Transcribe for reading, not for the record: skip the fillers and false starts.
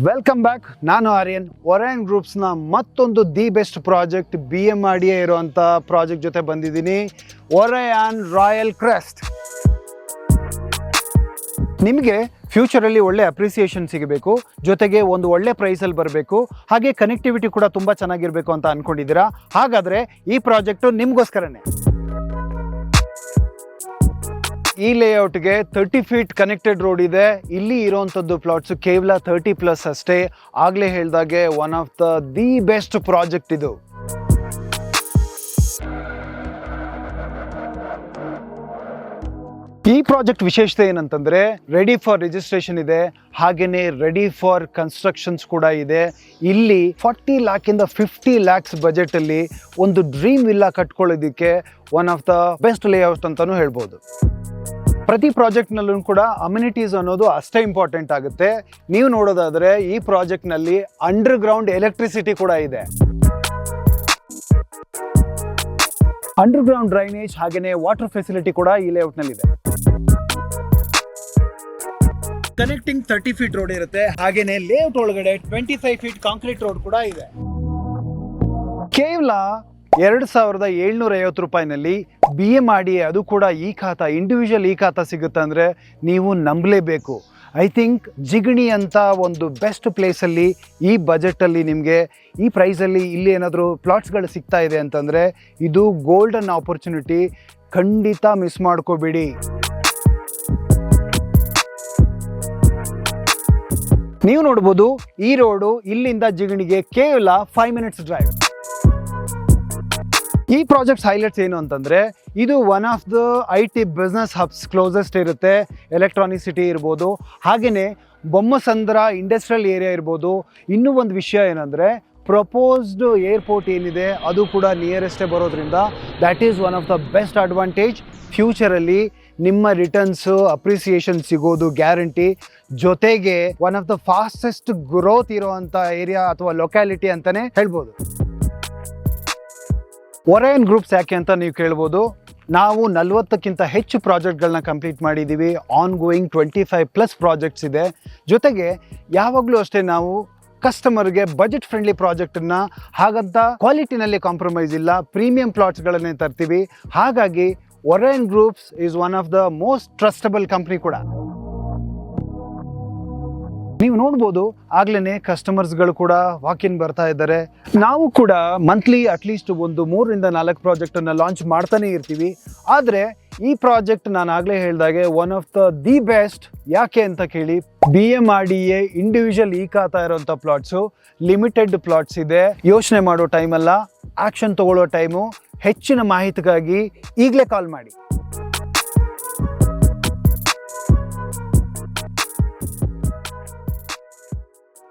Welcome back. ನಾನು ಆರ್ಯನ್. ಒರೈಯನ್ ಗ್ರೂಪ್ಸ್ನ ಮತ್ತೊಂದು the best project BMRDA ಇರುವಂಥ ಪ್ರಾಜೆಕ್ಟ್ ಜೊತೆ ಬಂದಿದ್ದೀನಿ. ಒರೈಯನ್ ರಾಯಲ್ ಕ್ರೆಸ್ಟ್. ನಿಮಗೆ ಫ್ಯೂಚರಲ್ಲಿ ಒಳ್ಳೆ ಅಪ್ರಿಸಿಯೇಷನ್ ಸಿಗಬೇಕು, ಜೊತೆಗೆ ಒಂದು ಒಳ್ಳೆ ಪ್ರೈಸಲ್ಲಿ ಬರಬೇಕು, ಹಾಗೆ ಕನೆಕ್ಟಿವಿಟಿ ಕೂಡ ತುಂಬ ಚೆನ್ನಾಗಿರಬೇಕು ಅಂತ ಅಂದ್ಕೊಂಡಿದ್ದೀರಾ. ಹಾಗಾದರೆ ಈ ಪ್ರಾಜೆಕ್ಟು ನಿಮಗೋಸ್ಕರನೇ. ಈ ಲೇಔಟ್ಗೆ 30 ಫೀಟ್ ಕನೆಕ್ಟೆಡ್ ರೋಡ್ ಇದೆ. ಇಲ್ಲಿ ಇರೋವಂಥದ್ದು ಪ್ಲಾಟ್ಸು ಕೇವಲ 30+ ಅಷ್ಟೇ. ಆಗಲೇ ಹೇಳಿದಾಗೆ one of the best project ಇದು. ಈ ಪ್ರಾಜೆಕ್ಟ್ ವಿಶೇಷತೆ ಏನಂತಂದರೆ ರೆಡಿ ಫಾರ್ ರಿಜಿಸ್ಟ್ರೇಷನ್ ಇದೆ, ಹಾಗೆಯೇ ರೆಡಿ ಫಾರ್ ಕನ್ಸ್ಟ್ರಕ್ಷನ್ಸ್ ಕೂಡ ಇದೆ. ಇಲ್ಲಿ 40 ಲ್ಯಾಕಿಂದ 50 ಲ್ಯಾಕ್ಸ್ ಬಜೆಟಲ್ಲಿ ಒಂದು ಡ್ರೀಮ್ ವಿಲ್ಲಾ ಕಟ್ಕೊಳ್ಳೋದಕ್ಕೆ one of the best layout ಅಂತಲೂ ಹೇಳ್ಬೋದು. ಪ್ರತಿ ಪ್ರಾಜೆಕ್ಟ್ನಲ್ಲೂ ಕೂಡ ಅಮ್ಯುನಿಟೀಸ್ ಅನ್ನೋದು ಅಷ್ಟೇ ಇಂಪಾರ್ಟೆಂಟ್ ಆಗುತ್ತೆ. ನೀವು ನೋಡೋದಾದರೆ ಈ ಪ್ರಾಜೆಕ್ಟ್ನಲ್ಲಿ ಅಂಡರ್ಗ್ರೌಂಡ್ ಎಲೆಕ್ಟ್ರಿಸಿಟಿ ಕೂಡ ಇದೆ. ಅಂಡರ್ಗ್ರೌಂಡ್ ಡ್ರೈನೇಜ್ ಹಾಗೆಯೇ ವಾಟರ್ ಫೆಸಿಲಿಟಿ ಕೂಡ ಈ ಲೇಔಟ್ನಲ್ಲಿದೆ. ಕನೆಕ್ಟಿಂಗ್ 30 ಫೀಟ್ ರೋಡ್ ಇರುತ್ತೆ, ಹಾಗೆಯೇ ಲೇಔಟ್ ಒಳಗಡೆ 25 ಫೀಟ್ ಕಾಂಕ್ರೀಟ್ ರೋಡ್ ಕೂಡ ಇದೆ. ಕೇವಲ 2750 ರೂಪಾಯಿನಲ್ಲಿ BMRDA, ಅದು ಕೂಡ ಈ ಖಾತಾ, ಇಂಡಿವಿಜುವಲ್ ಈ ಖಾತಾ ಸಿಗುತ್ತೆ ಅಂದರೆ ನೀವು ನಂಬಲೇಬೇಕು. ಐ ಥಿಂಕ್ ಜಿಗಣಿ ಅಂತ ಒಂದು ಬೆಸ್ಟ್ ಪ್ಲೇಸಲ್ಲಿ ಈ ಬಜೆಟಲ್ಲಿ ನಿಮಗೆ ಈ ಪ್ರೈಸಲ್ಲಿ ಇಲ್ಲಿ ಏನಾದರೂ ಪ್ಲಾಟ್ಸ್ಗಳು ಸಿಗ್ತಾ ಇದೆ ಅಂತಂದರೆ ಇದು ಗೋಲ್ಡನ್ ಆಪರ್ಚುನಿಟಿ. ಖಂಡಿತ ಮಿಸ್ ಮಾಡ್ಕೋಬೇಡಿ. ನೀವು ನೋಡ್ಬೋದು ಈ ರೋಡು ಇಲ್ಲಿಂದ ಜಿಗಣಿಗೆ ಕೇವಲ 5 ಮಿನಿಟ್ಸ್ ಡ್ರೈವ್. ಈ ಪ್ರಾಜೆಕ್ಟ್ಸ್ ಹೈಲೈಟ್ಸ್ ಏನು ಅಂತಂದರೆ ಇದು one of the IT business hubs closest ಇರುತ್ತೆ. ಎಲೆಕ್ಟ್ರಾನಿಕ್ ಸಿಟಿ ಇರ್ಬೋದು, ಹಾಗೆಯೇ ಬೊಮ್ಮಸಂದ್ರ ಇಂಡಸ್ಟ್ರಿಯಲ್ ಏರಿಯಾ ಇರ್ಬೋದು. ಇನ್ನೂ ಒಂದು ವಿಷಯ ಏನಂದರೆ ಪ್ರಪೋಸ್ಡ್ ಏರ್ಪೋರ್ಟ್ ಏನಿದೆ ಅದು ಕೂಡ ನಿಯರೆಸ್ಟೇ ಬರೋದ್ರಿಂದ that is one of the best advantage. ಫ್ಯೂಚರಲ್ಲಿ ನಿಮ್ಮ ರಿಟರ್ನ್ಸು ಅಪ್ರಿಸಿಯೇಷನ್ ಸಿಗೋದು ಗ್ಯಾರಂಟಿ. ಜೊತೆಗೆ one of the fastest growth ಇರೋವಂಥ ಏರಿಯಾ ಅಥವಾ ಲೊಕ್ಯಾಲಿಟಿ ಅಂತಲೇ ಹೇಳ್ಬೋದು. ಒರೈಯನ್ ಗ್ರೂಪ್ಸ್ ಯಾಕೆ ಅಂತ ನೀವು ಕೇಳ್ಬೋದು. ನಾವು 40ಕ್ಕಿಂತ ಹೆಚ್ಚು ಪ್ರಾಜೆಕ್ಟ್ಗಳನ್ನ ಕಂಪ್ಲೀಟ್ ಮಾಡಿದ್ದೀವಿ. ಆನ್ ಗೋಯಿಂಗ್ 25+ ಪ್ರಾಜೆಕ್ಟ್ಸ್ ಇದೆ. ಜೊತೆಗೆ ಯಾವಾಗಲೂ ಅಷ್ಟೇ ನಾವು ಕಸ್ಟಮರ್ಗೆ ಬಜೆಟ್ ಫ್ರೆಂಡ್ಲಿ ಪ್ರಾಜೆಕ್ಟನ್ನು, ಹಾಗಂತ ಕ್ವಾಲಿಟಿನಲ್ಲಿ ಕಾಂಪ್ರಮೈಸ್ ಇಲ್ಲ, ಪ್ರೀಮಿಯಂ ಪ್ಲಾಟ್ಸ್ಗಳನ್ನೇ ತರ್ತೀವಿ. ಹಾಗಾಗಿ Orion groups is one of the most trustable company ಕೂಡ. ನೀವು ನೋಡ್ಬೋದು ಆಗ್ಲೇ ಕಸ್ಟಮರ್ಸ್ಗಳು ಕೂಡ ವಾಕಿನ್ ಬರ್ತಾ ಇದ್ದಾರೆ. ನಾವು ಕೂಡ ಮಂತ್ಲಿ ಅಟ್ಲೀಸ್ಟ್ ಒಂದು 3ರಿಂದ 4 ಪ್ರಾಜೆಕ್ಟನ್ನು ಲಾಂಚ್ ಮಾಡ್ತಾನೆ ಇರ್ತೀವಿ. ಆದರೆ ಈ ಪ್ರಾಜೆಕ್ಟ್ ನಾನು ಆಗಲೇ ಹೇಳಿದಾಗೆ ಒನ್ ಆಫ್ ದಿ ಬೆಸ್ಟ್. ಯಾಕೆ ಅಂತ ಕೇಳಿ, BMRDA ಇಂಡಿವಿಜುವಲ್ ಈ ಖಾತಾ ಇರೋಂಥ ಪ್ಲಾಟ್ಸು, ಲಿಮಿಟೆಡ್ ಪ್ಲಾಟ್ಸ್ ಇದೆ. ಯೋಚನೆ ಮಾಡೋ ಟೈಮಲ್ಲ, ಆ್ಯಕ್ಷನ್ ತಗೊಳ್ಳೋ ಟೈಮು. ಹೆಚ್ಚಿನ ಮಾಹಿತಿಗಾಗಿ ಈಗಲೇ ಕಾಲ್ ಮಾಡಿ.